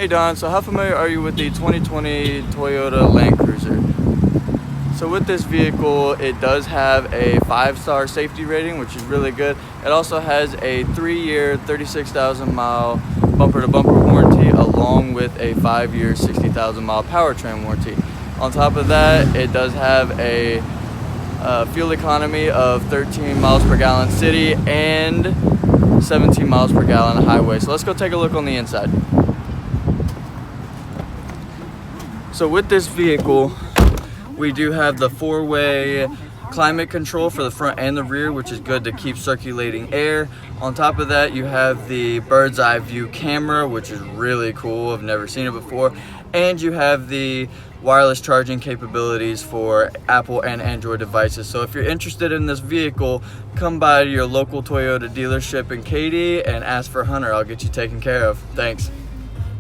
Hey Don, so how familiar are you with the 2020 Toyota Land Cruiser? So with this vehicle, it does have a 5-star safety rating, which is really good. It also has a 3-year, 36,000 mile bumper-to-bumper warranty, along with a 5-year, 60,000 mile powertrain warranty. On top of that, it does have a fuel economy of 13 miles per gallon city and 17 miles per gallon highway. So let's go take a look on the inside. So with this vehicle, we do have the 4-way climate control for the front and the rear, which is good to keep circulating air. On top of that, you have the bird's eye view camera, which is really cool. I've never seen it before. And you have the wireless charging capabilities for Apple and Android devices. So if you're interested in this vehicle, come by to your local Toyota dealership in Katy and ask for Hunter. I'll get you taken care of. Thanks.